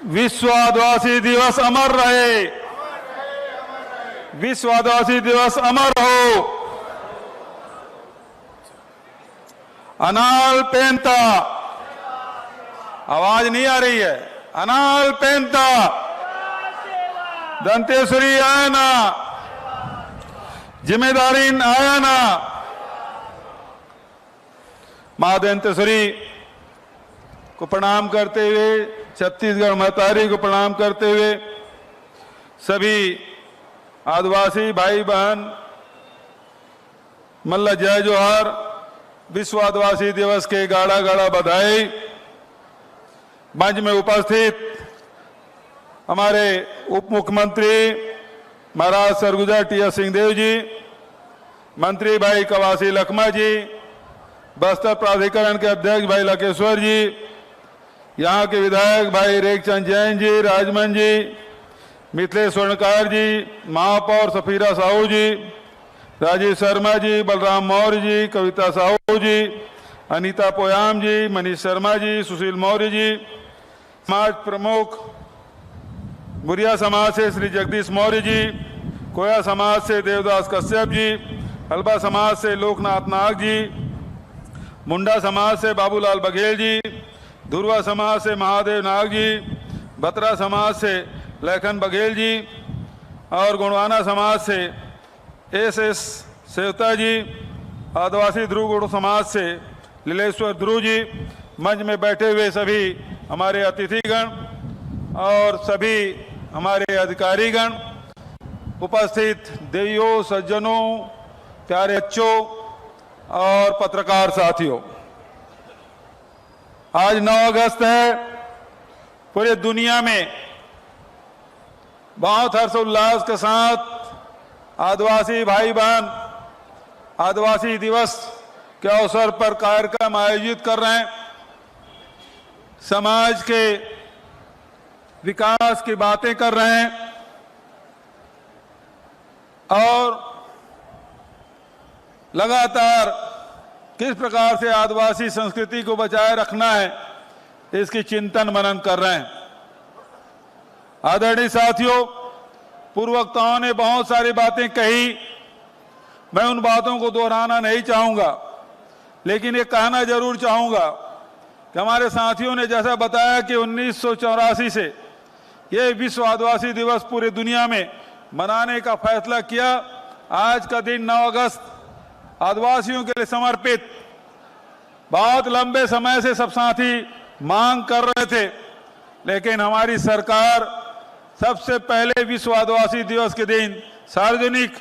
विश्व आदिवासी दिवस अमर रहे, विश्व आदिवासी दिवस अमर हो। अनाल पेंता, आवाज नहीं आ रही है। अनाल पेंता दंतेश्वरी आयना, जिम्मेदारी आयना। मां दंतेश्वरी को प्रणाम करते हुए, छत्तीसगढ़ महतारी को प्रणाम करते हुए सभी आदिवासी भाई बहन मल्ला जय जोहार। विश्व आदिवासी दिवस के गाड़ा गाड़ा बधाई। मंच में उपस्थित हमारे उप मुख्यमंत्री महाराज सरगुजा टी.एस. सिंहदेव जी, मंत्री भाई कवासी लखमा जी, बस्तर प्राधिकरण के अध्यक्ष भाई लकेश्वर जी, यहाँ के विधायक भाई रेखचंद जैन जी, राजमन जी, मिथिलेश स्वर्णकार जी, महापौर सफीरा साहू जी, राजीव शर्मा जी, बलराम मौर्य जी, कविता साहू जी, अनीता पोयाम जी, मनीष शर्मा जी, सुशील मौर्य जी, समाज प्रमुख बुरिया समाज से श्री जगदीश मौर्य जी, कोया समाज से देवदास कश्यप जी, हल्बा समाज से लोकनाथ नाग जी, मुंडा समाज से बाबूलाल बघेल जी, धुरवा समाज से महादेव नाग जी, बत्रा समाज से लखन बघेल जी और गुणवाना समाज से एस सेवता जी, आदिवासी ध्रुव गुण समाज से लीलेश्वर ध्रुव जी, मंच में बैठे हुए सभी हमारे अतिथिगण और सभी हमारे अधिकारीगण, उपस्थित देवियों, सज्जनों, प्यारे बच्चों और पत्रकार साथियों, आज 9 अगस्त है। पूरे दुनिया में बहुत हर्षोल्लास के साथ आदिवासी भाई बहन आदिवासी दिवस के अवसर पर कार्यक्रम आयोजित कर रहे हैं। समाज के विकास की बातें कर रहे हैं और लगातार किस प्रकार से आदिवासी संस्कृति को बचाए रखना है, इसकी चिंतन मनन कर रहे हैं। आदरणीय साथियों, पूर्व वक्ताओं ने बहुत सारी बातें कही, मैं उन बातों को दोहराना नहीं चाहूंगा, लेकिन ये कहना जरूर चाहूंगा कि हमारे साथियों ने जैसा बताया कि 1984 से ये विश्व आदिवासी दिवस पूरी दुनिया में मनाने का फैसला किया। आज का दिन 9 अगस्त आदिवासियों के लिए समर्पित, बहुत लंबे समय से सब साथी मांग कर रहे थे, लेकिन हमारी सरकार सबसे पहले विश्व आदिवासी दिवस के दिन सार्वजनिक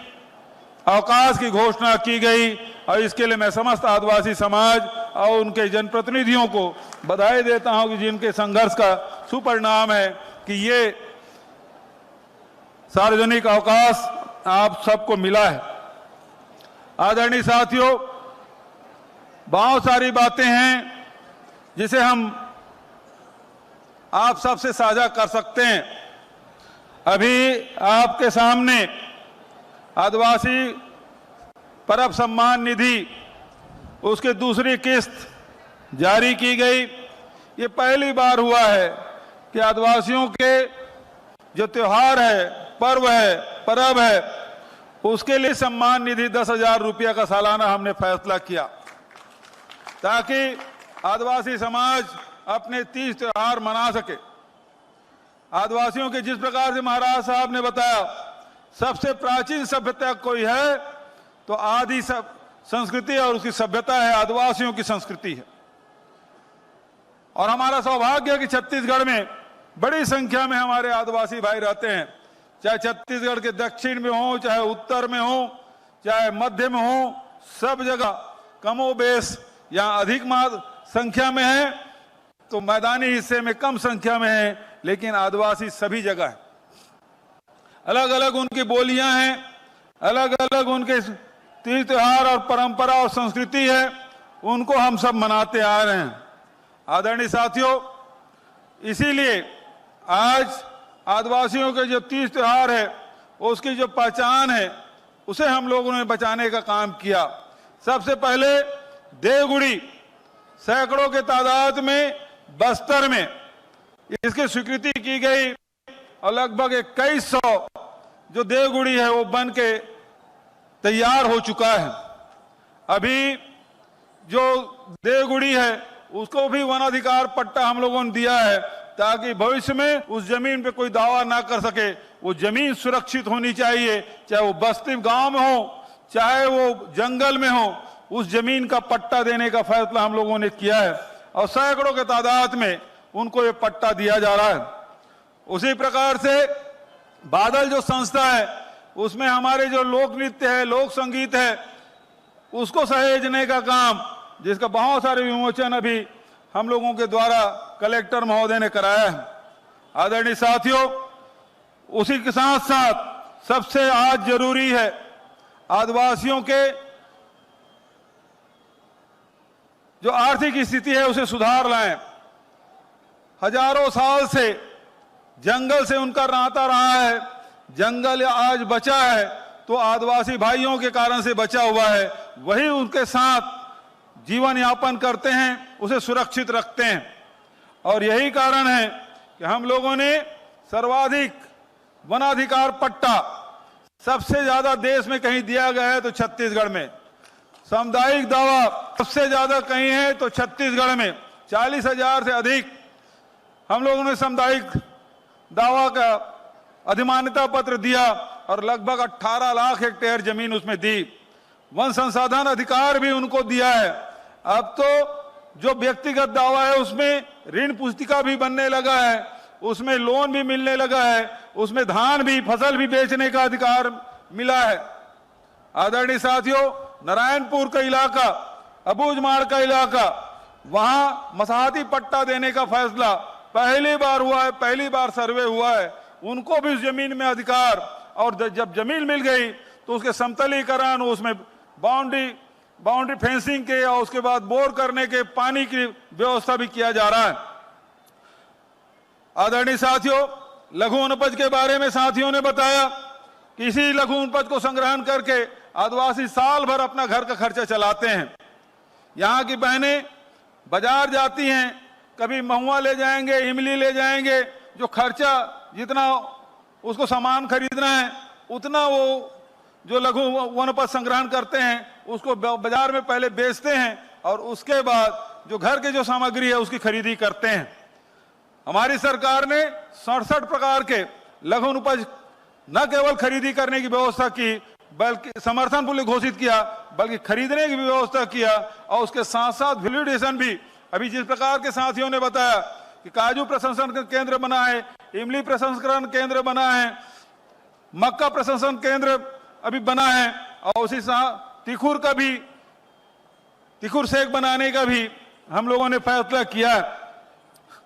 अवकाश की घोषणा की गई और इसके लिए मैं समस्त आदिवासी समाज और उनके जनप्रतिनिधियों को बधाई देता हूं कि जिनके संघर्ष का सुपरिणाम है कि ये सार्वजनिक अवकाश आप सबको मिला है। आदरणीय साथियों, बहुत सारी बातें हैं जिसे हम आप सबसे साझा कर सकते हैं। अभी आपके सामने आदिवासी परब सम्मान निधि उसकी दूसरी किस्त जारी की गई। ये पहली बार हुआ है कि आदिवासियों के जो त्योहार है, पर्व है, परब है, उसके लिए सम्मान निधि 10,000 रुपया का सालाना हमने फैसला किया, ताकि आदिवासी समाज अपने 30 त्योहार मना सके। आदिवासियों के जिस प्रकार से महाराज साहब ने बताया, सबसे प्राचीन सभ्यता कोई है तो आदि सब संस्कृति और उसकी सभ्यता है, आदिवासियों की संस्कृति है। और हमारा सौभाग्य है कि छत्तीसगढ़ में बड़ी संख्या में हमारे आदिवासी भाई रहते हैं, चाहे छत्तीसगढ़ के दक्षिण में हो, चाहे उत्तर में हो, चाहे मध्य में हो, सब जगह कमोबेश यहाँ अधिक संख्या में है तो मैदानी हिस्से में कम संख्या में है, लेकिन आदिवासी सभी जगह है। अलग अलग उनकी बोलियां हैं, अलग अलग उनके तीज त्योहार और परंपरा और संस्कृति है, उनको हम सब मनाते आ रहे हैं। आदरणीय साथियों, इसीलिए आज आदिवासियों के जो तीज त्योहार है, उसकी जो पहचान है, उसे हम लोगों ने बचाने का काम किया। सबसे पहले देवगुड़ी सैकड़ों के तादाद में बस्तर में इसकी स्वीकृति की गई और लगभग 2100 जो देवगुड़ी है वो बन के तैयार हो चुका है। अभी जो देवगुड़ी है उसको भी वनाधिकार पट्टा हम लोगों ने दिया है ताकि भविष्य में उस जमीन पे कोई दावा ना कर सके। वो जमीन सुरक्षित होनी चाहिए, चाहे वो बस्ती गांव में हो चाहे वो जंगल में हो, उस जमीन का पट्टा देने का फैसला हम लोगों ने किया है और सैकड़ों के तादाद में उनको ये पट्टा दिया जा रहा है। उसी प्रकार से बादल जो संस्था है उसमें हमारे जो लोक नृत्य है, लोक संगीत है, उसको सहेजने का काम, जिसका बहुत सारे विमोचन अभी हम लोगों के द्वारा कलेक्टर महोदय ने कराया है। आदरणीय साथियों, उसी के साथ साथ सबसे आज जरूरी है आदिवासियों के जो आर्थिक स्थिति है उसे सुधार लाएं। हजारों साल से जंगल से उनका नाता रहा है, जंगल आज बचा है तो आदिवासी भाइयों के कारण से बचा हुआ है, वही उनके साथ जीवन यापन करते हैं, उसे सुरक्षित रखते हैं। और यही कारण है कि हम लोगों ने सर्वाधिक वनाधिकार पट्टा सबसे ज्यादा देश में कहीं दिया गया है तो छत्तीसगढ़ में, सामुदायिक दावा सबसे ज्यादा कहीं है तो छत्तीसगढ़ में 40,000 से अधिक हम लोगों ने सामुदायिक दावा का अधिमान्यता पत्र दिया और लगभग 18 लाख हेक्टेयर जमीन उसमें दी। वन संसाधन अधिकार भी उनको दिया है। अब तो जो व्यक्तिगत दावा है उसमें ऋण पुस्तिका भी बनने लगा है, उसमें लोन भी मिलने लगा है, उसमें धान भी, फसल भी बेचने का अधिकार मिला है। आदरणीय साथियों, नारायणपुर का इलाका, अबूझमाड़ का इलाका, वहां मसाहती पट्टा देने का फैसला पहली बार हुआ है, पहली बार सर्वे हुआ है। उनको भी उस जमीन में अधिकार, और जब जमीन मिल गई तो उसके समतलीकरण, उसमें बाउंड्री फेंसिंग के और उसके बाद बोर करने के पानी की व्यवस्था भी किया जा रहा है। आदरणीय साथियों, लघु वनोपज के बारे में साथियों ने बताया कि इसी लघु वनोपज को संग्रहण करके आदिवासी साल भर अपना घर का खर्चा चलाते हैं। यहाँ की बहनें बाजार जाती हैं, कभी महुआ ले जाएंगे, इमली ले जाएंगे, जो खर्चा जितना उसको सामान खरीदना है उतना वो जो लघु वनोपज संग्रहण करते हैं उसको बाजार में पहले बेचते हैं और उसके बाद जो घर के जो सामग्री है उसकी खरीदी करते हैं। हमारी सरकार ने 67 प्रकार के लघु वनोपज न केवल खरीदी करने की व्यवस्था की बल्कि समर्थन मूल्य घोषित किया, बल्कि खरीदने की भी व्यवस्था किया और उसके साथ साथ वैल्यूएशन भी। अभी जिस प्रकार के साथियों ने बताया कि काजू प्रसंस्करण केंद्र बना है, इमली प्रसंस्करण केंद्र बना है, मक्का प्रसंस्करण केंद्र अभी बना है और उसी साथ तिखुर सेक बनाने का भी हम लोगों ने फैसला किया है।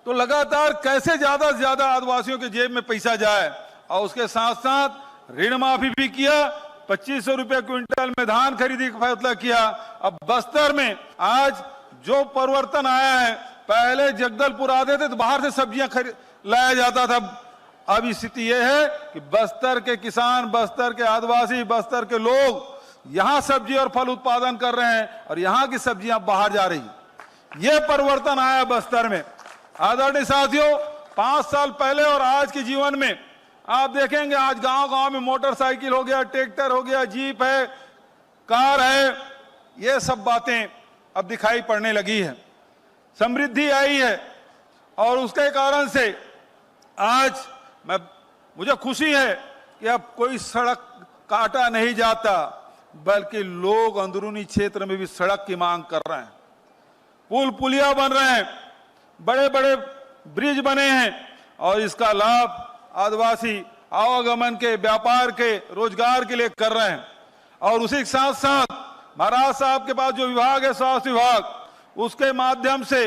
तो लगातार कैसे ज्यादा से ज्यादा आदिवासियों के जेब में पैसा जाए, और उसके साथ साथ ऋण माफी भी किया। 2500 रुपए क्विंटल में धान खरीदी का फैसला किया। अब बस्तर में आज जो परिवर्तन आया है, पहले जगदलपुर आते थे तो बाहर से सब्जियां लाया जाता था, अब स्थिति यह है कि बस्तर के किसान, बस्तर के आदिवासी, बस्तर के लोग यहां सब्जी और फल उत्पादन कर रहे हैं और यहां की सब्जियां बाहर जा रही। यह परिवर्तन आया बस्तर में। आदरणीय साथियों, 5 साल पहले और आज के जीवन में आप देखेंगे आज गांव-गांव में मोटरसाइकिल हो गया, ट्रैक्टर हो गया, जीप है, कार है, ये सब बातें अब दिखाई पड़ने लगी है। समृद्धि आई है और उसके कारण से आज मुझे खुशी है कि अब कोई सड़क काटा नहीं जाता, बल्कि लोग अंदरूनी क्षेत्र में भी सड़क की मांग कर रहे हैं। पुल पुलिया बन रहे हैं, बड़े बड़े ब्रिज बने हैं और इसका लाभ आदिवासी आवागमन के, व्यापार के, रोजगार के लिए कर रहे हैं। और उसी के साथ साथ महाराज साहब के पास जो विभाग है, स्वास्थ्य विभाग, उसके माध्यम से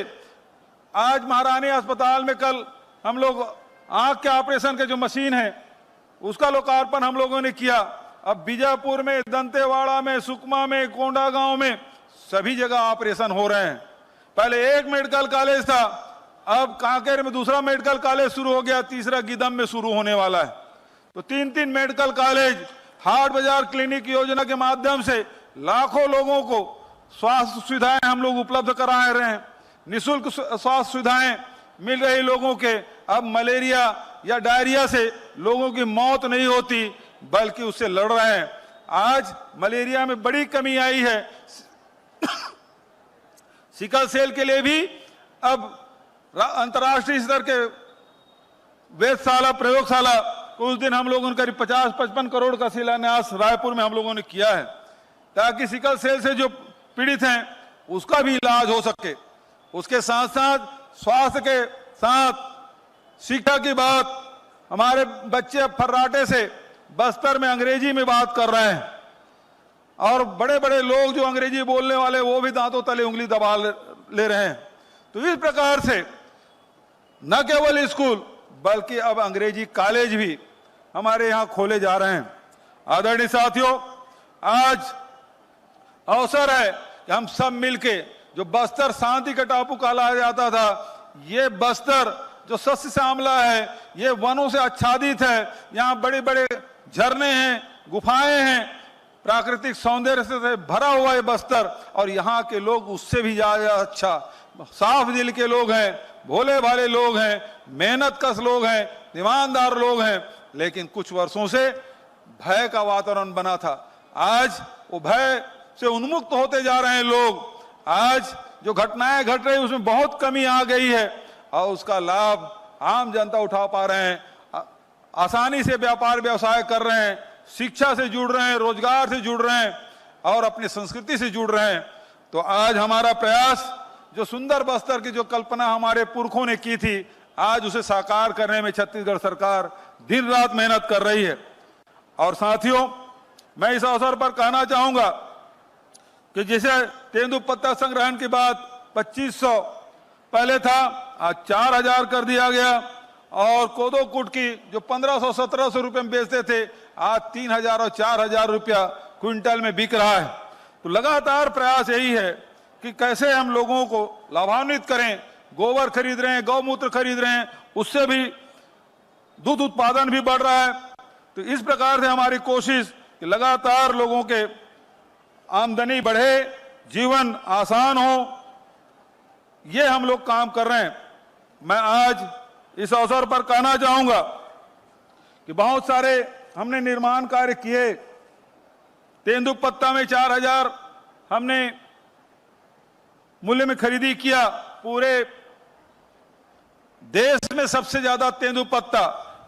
आज महारानी अस्पताल में कल हम लोग आंख के ऑपरेशन के जो मशीन है उसका लोकार्पण हम लोगों ने किया। अब बीजापुर में, दंतेवाड़ा में, सुकमा में, कोंडागांव में सभी जगह ऑपरेशन हो रहे हैं। पहले एक मेडिकल कॉलेज था, अब कांकेर में दूसरा मेडिकल कॉलेज शुरू हो गया, तीसरा गिदम में शुरू होने वाला है। तो 3-3 मेडिकल कॉलेज, हाट बाजार क्लिनिक योजना के माध्यम से लाखों लोगों को स्वास्थ्य सुविधाएं हम लोग उपलब्ध करा रहे हैं। निःशुल्क स्वास्थ्य सुविधाएं मिल रही लोगों के, अब मलेरिया या डायरिया से लोगों की मौत नहीं होती बल्कि उससे लड़ रहे हैं। आज मलेरिया में बड़ी कमी आई है। सिकल सेल के लिए भी अब अंतर्राष्ट्रीय स्तर के वेधशाला प्रयोगशाला उस दिन हम लोगों ने करीब 50-55 करोड़ का शिलान्यास रायपुर में हम लोगों ने किया है, ताकि सिकल सेल से जो पीड़ित हैं उसका भी इलाज हो सके। उसके साथ साथ स्वास्थ्य के साथ शिक्षा की बात, हमारे बच्चे फर्राटे से बस्तर में अंग्रेजी में बात कर रहे हैं और बड़े बड़े लोग जो अंग्रेजी बोलने वाले वो भी दांतों तले उंगली दबा ले रहे हैं। तो इस प्रकार से न केवल स्कूल बल्कि अब अंग्रेजी कॉलेज भी हमारे यहाँ खोले जा रहे हैं। आदरणीय साथियों, आज अवसर है कि हम सब मिलके, जो बस्तर शांति का टापू कहा जाता था, ये बस्तर जो सस्य श्यामला है, ये वनों से आच्छादित है, यहाँ बड़े बड़े झरने हैं, गुफाएं हैं, प्राकृतिक सौंदर्य से भरा हुआ है बस्तर। और यहाँ के लोग उससे भी ज्यादा अच्छा, साफ दिल के लोग हैं, भोले भाले लोग हैं, मेहनत कश लोग हैं, ईमानदार लोग हैं। लेकिन कुछ वर्षों से भय का वातावरण बना था, आज वो भय से उन्मुक्त होते जा रहे हैं लोग। आज जो घटनाएं घट रही उसमें बहुत कमी आ गई है और उसका लाभ आम जनता उठा पा रहे हैं, आसानी से व्यापार व्यवसाय कर रहे हैं, शिक्षा से जुड़ रहे हैं, रोजगार से जुड़ रहे हैं और अपनी संस्कृति से जुड़ रहे हैं। तो आज हमारा प्रयास, जो सुंदर बस्तर की जो कल्पना हमारे पुरखों ने की थी, आज उसे साकार करने में छत्तीसगढ़ सरकार दिन रात मेहनत कर रही है। और साथियों, मैं इस अवसर पर कहना चाहूंगा कि जैसे तेंदुपत्ता संग्रहण की बात 2500 पहले था, आज 4000 कर दिया गया और कोदो कूट की जो 1500-1700 रुपए में बेचते थे, आज 3000 और 4000 रुपया क्विंटल में बिक रहा है। तो लगातार प्रयास यही है कि कैसे हम लोगों को लाभान्वित करें। गोबर खरीद रहे हैं, गौमूत्र खरीद रहे हैं, उससे भी दूध उत्पादन भी बढ़ रहा है। तो इस प्रकार से हमारी कोशिश कि लगातार लोगों के आमदनी बढ़े, जीवन आसान हो, ये हम लोग काम कर रहे हैं। मैं आज इस अवसर पर कहना चाहूंगा कि बहुत सारे हमने निर्माण कार्य किए। तेंदुपत्ता में 4000 हमने मूल्य में खरीदी किया। पूरे देश में सबसे ज्यादा तेंदुपत्ता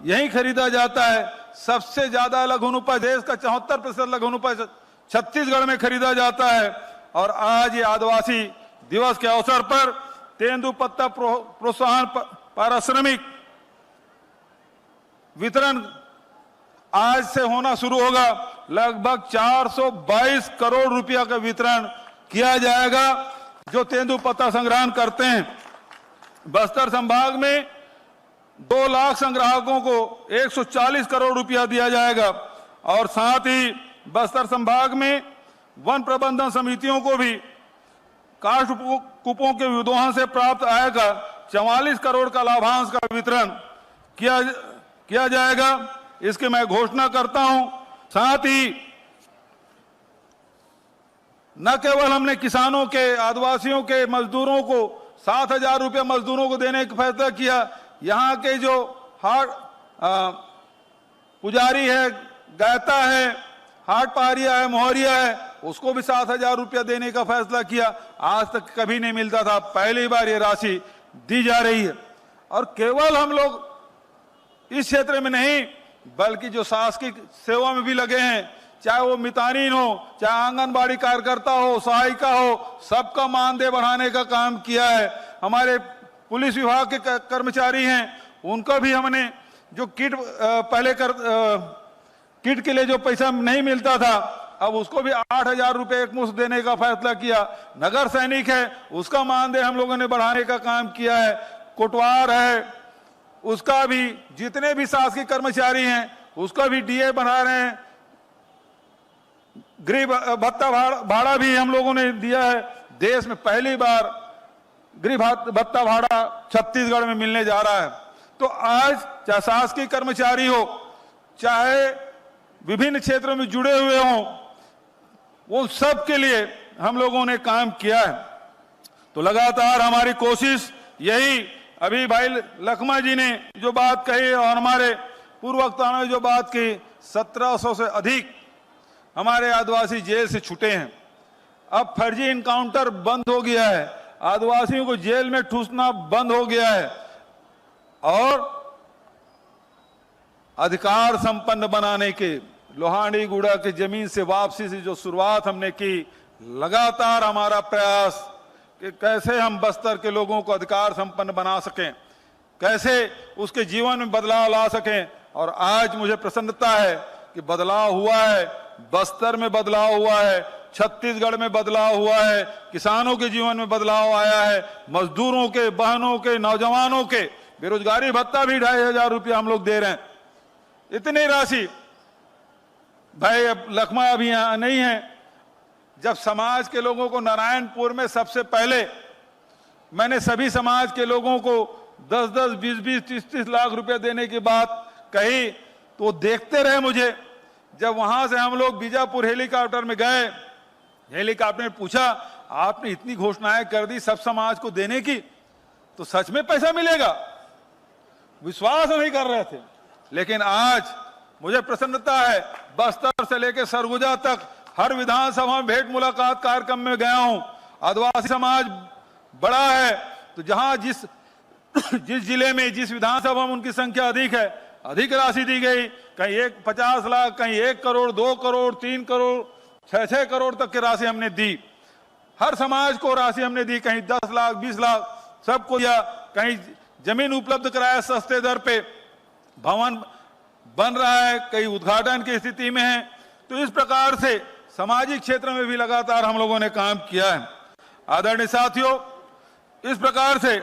यहीं खरीदा जाता है। सबसे ज्यादा लघुनुपज, देश का 74% लघुनुपज छत्तीसगढ़ में खरीदा जाता है। और आज ये आदिवासी दिवस के अवसर पर तेंदुपत्ता प्रोत्साहन पारिश्रमिक वितरण आज से होना शुरू होगा। लगभग 422 करोड़ रुपया का वितरण किया जाएगा जो तेंदुपत्ता संग्रहण करते हैं। बस्तर संभाग में 2 लाख संग्राहकों को 140 करोड़ रुपया दिया जाएगा और साथ ही बस्तर संभाग में वन प्रबंधन समितियों को भी काष्ठ कूपों के विदोहन से प्राप्त आय का 44 करोड़ का लाभांश का वितरण किया जाएगा। इसकी मैं घोषणा करता हूं। साथ ही न केवल हमने किसानों के, आदिवासियों के मजदूरों को 7000 रुपया मजदूरों को देने का फैसला किया। यहाँ के जो हाट पुजारी है, गायता है, हाट पहाड़िया है, मोहरिया है, उसको भी 7000 रुपया देने का फैसला किया। आज तक कभी नहीं मिलता था, पहली बार ये राशि दी जा रही है। और केवल हम लोग इस क्षेत्र में नहीं बल्कि जो शासकीय सेवा में भी लगे हैं, चाहे वो मितानिन हो, चाहे आंगनबाड़ी कार्यकर्ता हो, सहायिका हो, सबका मानदेय बढ़ाने का काम किया है। हमारे पुलिस विभाग के कर्मचारी हैं, उनको भी हमने जो किट पहले किट के लिए जो पैसा नहीं मिलता था, अब उसको भी 8000 रुपये एक मुश्त देने का फैसला किया। नगर सैनिक है, उसका मानदेय हम लोगों ने बढ़ाने का काम किया है। कोटवार है, उसका भी, जितने भी शासकीय कर्मचारी हैं उसका भी डीए बढ़ा रहे हैं। गृह भत्ता भाड़ा भी हम लोगों ने दिया है। देश में पहली बार गृह भत्ता भाड़ा छत्तीसगढ़ में मिलने जा रहा है। तो आज चाहे शासकीय कर्मचारी हो, चाहे विभिन्न क्षेत्रों में जुड़े हुए हों, वो सब के लिए हम लोगों ने काम किया है। तो लगातार हमारी कोशिश यही अभी भाई लखमा जी ने जो बात कही और हमारे पूर्व वक्ताओं ने जो बात की, 1700 से अधिक हमारे आदिवासी जेल से छूटे हैं। अब फर्जी इनकाउंटर बंद हो गया है, आदिवासियों को जेल में ठूसना बंद हो गया है और अधिकार संपन्न बनाने के लोहांडीगुड़ा की जमीन से वापसी से जो शुरुआत हमने की, लगातार हमारा प्रयास कि कैसे हम बस्तर के लोगों को अधिकार संपन्न बना सकें, कैसे उसके जीवन में बदलाव ला सकें। और आज मुझे प्रसन्नता है कि बदलाव हुआ है, बस्तर में बदलाव हुआ है, छत्तीसगढ़ में बदलाव हुआ है, किसानों के जीवन में बदलाव आया है, मजदूरों के, बहनों के, नौजवानों के बेरोजगारी भत्ता भी 2500 रुपया हम लोग दे रहे हैं। इतनी राशि भाई अब लखमा अभी यहां नहीं है। जब समाज के लोगों को नारायणपुर में सबसे पहले मैंने सभी समाज के लोगों को 10-10, 20-20, 30-30 लाख रुपए देने की बात कही तो वो देखते रहे मुझे। जब वहां से हम लोग बीजापुर हेलीकॉप्टर में गए, हेलीकॉप्टर ने पूछा आपने इतनी घोषणाएं कर दी सब समाज को देने की, तो सच में पैसा मिलेगा? विश्वास नहीं कर रहे थे। लेकिन आज मुझे प्रसन्नता है, बस्तर से लेकर सरगुजा तक हर विधानसभा में भेंट मुलाकात कार्यक्रम में गया हूं। आदिवासी समाज बड़ा है तो जहां जिस जिले में, जिस विधानसभा में उनकी संख्या अधिक है, अधिक राशि दी गई। कहीं 50 लाख, कहीं 1 करोड़, 2 करोड़, 3 करोड़, 6 करोड़ तक की राशि हमने दी। हर समाज को राशि हमने दी, कहीं 10 लाख, 20 लाख सबको दिया। कहीं जमीन उपलब्ध कराया सस्ते दर पे, भवन बन रहा है, कई उद्घाटन की स्थिति में है। तो इस प्रकार से सामाजिक क्षेत्र में भी लगातार हम लोगों ने काम किया है। आदरणीय साथियों, इस प्रकार से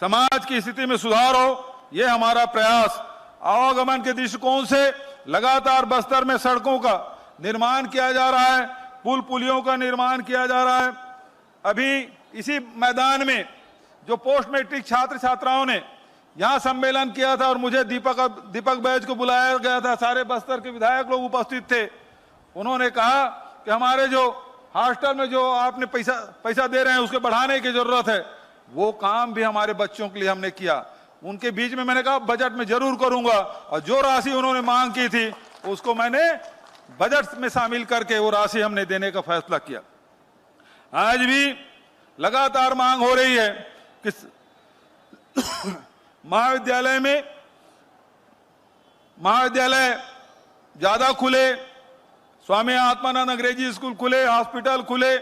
समाज की स्थिति में सुधार हो, यह हमारा प्रयास। आवागमन के दृष्टिकोण से लगातार बस्तर में सड़कों का निर्माण किया जा रहा है, पुल पुलियों का निर्माण किया जा रहा है। अभी इसी मैदान में जो पोस्ट मैट्रिक छात्र छात्राओं ने यहां सम्मेलन किया था और मुझे दीपक बैज को बुलाया गया था, सारे बस्तर के विधायक लोग उपस्थित थे। उन्होंने कहा कि हमारे जो हॉस्टल में जो आपने पैसा दे रहे हैं उसके बढ़ाने की जरूरत है। वो काम भी हमारे बच्चों के लिए हमने किया। उनके बीच में मैंने कहा बजट में जरूर करूंगा, और जो राशि उन्होंने मांग की थी उसको मैंने बजट में शामिल करके वो राशि हमने देने का फैसला किया। आज भी लगातार मांग हो रही है कि महाविद्यालय ज्यादा खुले, स्वामी आत्मानंद अंग्रेजी स्कूल खुले, हॉस्पिटल खुले।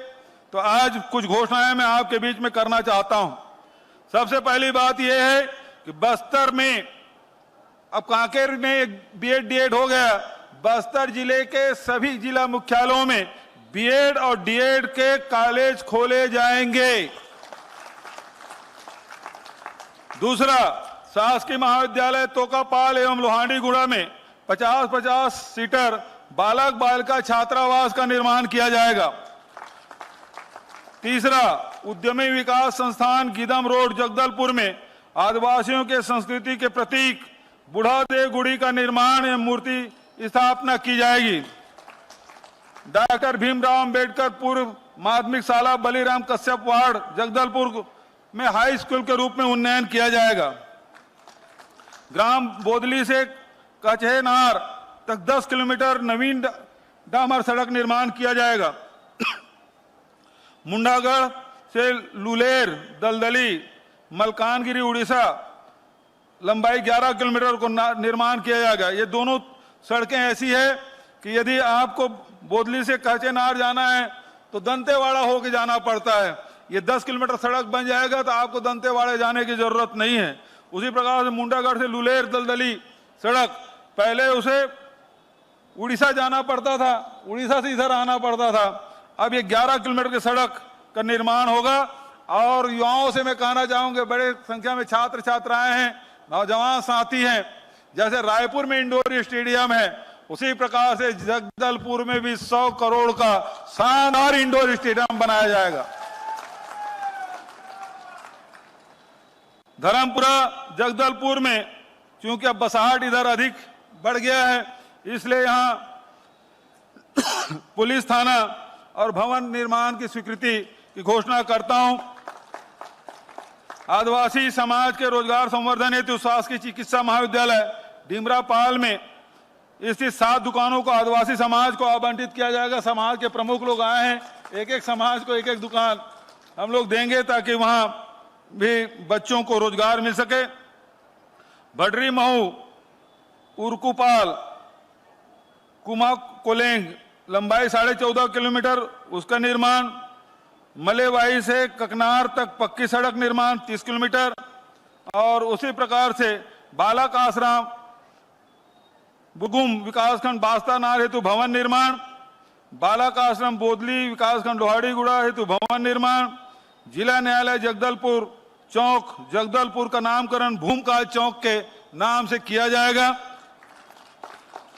तो आज कुछ घोषणाएं मैं आपके बीच में करना चाहता हूं। सबसे पहली बात यह है कि बस्तर में, अब कांकेर में बीएड डीएड हो गया, बस्तर जिले के सभी जिला मुख्यालयों में बीएड और डीएड के कॉलेज खोले जाएंगे। दूसरा, शासकीय महाविद्यालय तोकापाल एवं लोहांडीगुड़ा में 50-50 सीटर बालक बालिका छात्रावास का निर्माण किया जाएगा। तीसरा, उद्यमी विकास संस्थान गीदम रोड जगदलपुर में आदिवासियों के संस्कृति के प्रतीक बुढ़ादेव गुड़ी का निर्माण एवं मूर्ति स्थापना की जाएगी। डॉक्टर भीमराव अंबेडकर पूर्व माध्यमिक शाला बलीराम कश्यप वार्ड जगदलपुर में हाई स्कूल के रूप में उन्नयन किया जाएगा। ग्राम बोदली से कचहेनार तक 10 किलोमीटर नवीन डामर सड़क निर्माण किया जाएगा। मुंडागढ़ से लुलेर दलदली मलकानगिरी उड़ीसा लंबाई 11 किलोमीटर को निर्माण किया जाएगा। ये दोनों सड़कें ऐसी है कि यदि आपको बोदली से कचहेनार जाना है तो दंतेवाड़ा होके जाना पड़ता है। ये 10 किलोमीटर सड़क बन जाएगा तो आपको दंतेवाड़ा जाने की जरूरत नहीं है। उसी प्रकार से मुंडागढ़ से लुलेर दलदली सड़क, पहले उसे उड़ीसा जाना पड़ता था, उड़ीसा से इधर आना पड़ता था। अब ये 11 किलोमीटर की सड़क का निर्माण होगा। और युवाओं से मैं कहना चाहूंगा, बड़े संख्या में छात्र छात्राएं हैं, नौजवान साथी हैं। जैसे रायपुर में इंडोर स्टेडियम है, उसी प्रकार से जगदलपुर में भी 100 करोड़ का शानदार इंडोर स्टेडियम बनाया जाएगा। धर्मपुरा जगदलपुर में क्योंकि अब बसाहट इधर अधिक बढ़ गया है, इसलिए यहां पुलिस थाना और भवन निर्माण की स्वीकृति की घोषणा करता हूं। आदिवासी समाज के रोजगार संवर्धन हेतु शासकीय चिकित्सा महाविद्यालय डिमरापाल में स्थित 7 दुकानों को आदिवासी समाज को आवंटित किया जाएगा। समाज के प्रमुख लोग आए हैं, एक एक समाज को एक एक दुकान हम लोग देंगे ताकि वहां भी बच्चों को रोजगार मिल सके। भडरी महू उर्कुपाल कुमा कोलेंग लंबाई 14.5 किलोमीटर उसका निर्माण। मलेवाई से ककनार तक पक्की सड़क निर्माण 30 किलोमीटर। और उसी प्रकार से बालक आश्रम बुगुम विकासखंड बास्तानार हेतु भवन निर्माण। बालक आश्रम बोदली विकासखंड लोहाड़ीगुड़ा हेतु भवन निर्माण। जिला न्यायालय जगदलपुर चौक जगदलपुर का नामकरण भूमकाल चौक के नाम से किया जाएगा।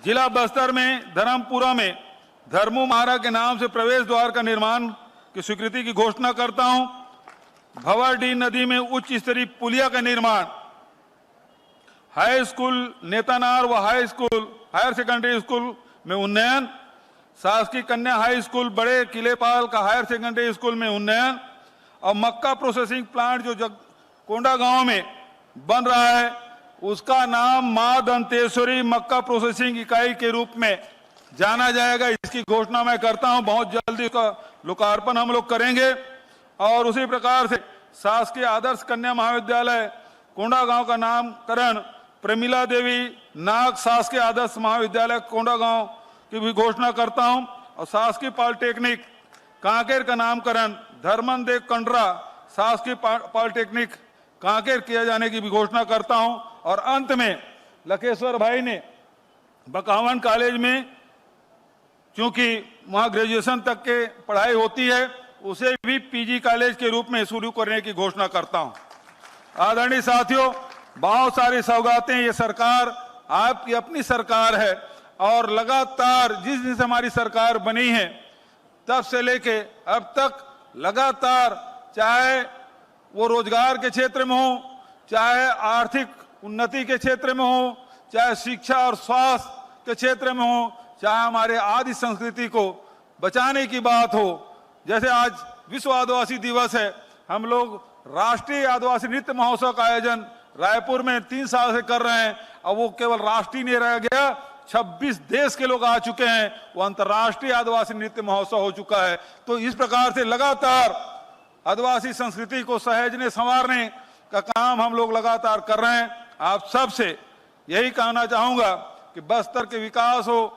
जिला बस्तर में धर्मपुरा में धर्मू महाराज के नाम से प्रवेश द्वार का निर्माण की स्वीकृति की घोषणा करता हूं। भंवरडीह नदी में उच्च स्तरीय पुलिया का निर्माण। हाई स्कूल नेतानार व हायर सेकेंडरी स्कूल में उन्नयन। शासकीय कन्या हाई स्कूल बड़े किलेपाल का हायर सेकेंडरी स्कूल में उन्नयन। और मक्का प्रोसेसिंग प्लांट जो कोंडा गांव में बन रहा है उसका नाम मां दंतेश्वरी मक्का प्रोसेसिंग इकाई के रूप में जाना जाएगा। इसकी घोषणा मैं करता हूं। बहुत जल्दी इसका लोकार्पण हम लोग करेंगे। और उसी प्रकार से शासकीय आदर्श कन्या महाविद्यालय कोंडा गांव का नामकरण प्रमिला देवी नाग शासकीय आदर्श महाविद्यालय कोंडा गांव की भी घोषणा करता हूं। और शासकीय पॉलिटेक्निक कांकेर का नामकरण धर्मन देव कंडरा शासकीय पॉलिटेक्निक कांकेर किया जाने की भी घोषणा करता हूं। और अंत में लखेश्वर भाई ने बकावन कॉलेज में क्योंकि वहां ग्रेजुएशन तक के पढ़ाई होती है उसे भी पीजी कॉलेज के रूप में शुरू करने की घोषणा करता हूं। आदरणीय साथियों, बहुत सारी सौगातें ये सरकार आपकी अपनी सरकार है और लगातार जिस दिन से हमारी सरकार बनी है तब से लेके अब तक लगातार चाहे वो रोजगार के क्षेत्र में हो, चाहे आर्थिक उन्नति के क्षेत्र में हो, चाहे शिक्षा और स्वास्थ्य के क्षेत्र में हो, चाहे हमारे आदि संस्कृति को बचाने की बात हो। जैसे आज विश्व आदिवासी दिवस है, हम लोग राष्ट्रीय आदिवासी नृत्य महोत्सव का आयोजन रायपुर में 3 साल से कर रहे हैं। और वो केवल राष्ट्रीय नहीं रह गया, 26 देश के लोग आ चुके हैं, वो अंतर्राष्ट्रीय आदिवासी नृत्य महोत्सव हो चुका है। तो इस प्रकार से लगातार आदिवासी संस्कृति को सहेजने संवारने का काम हम लोग लगातार कर रहे हैं। आप सबसे यही कहना चाहूंगा कि बस्तर के विकास हो,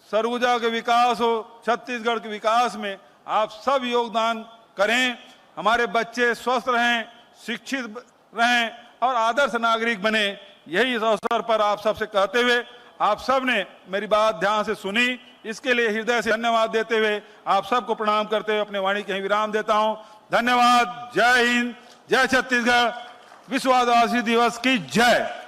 सरगुजा के विकास हो, छत्तीसगढ़ के विकास में आप सब योगदान करें। हमारे बच्चे स्वस्थ रहें, शिक्षित रहें और आदर्श नागरिक बने। यही इस अवसर पर आप सबसे कहते हुए आप सब ने मेरी बात ध्यान से सुनी, इसके लिए हृदय से धन्यवाद देते हुए आप सबको प्रणाम करते हुए अपने वाणी के विराम देता हूं। धन्यवाद। जय हिंद, जय छत्तीसगढ़, विश्व आदिवासी दिवस की जय।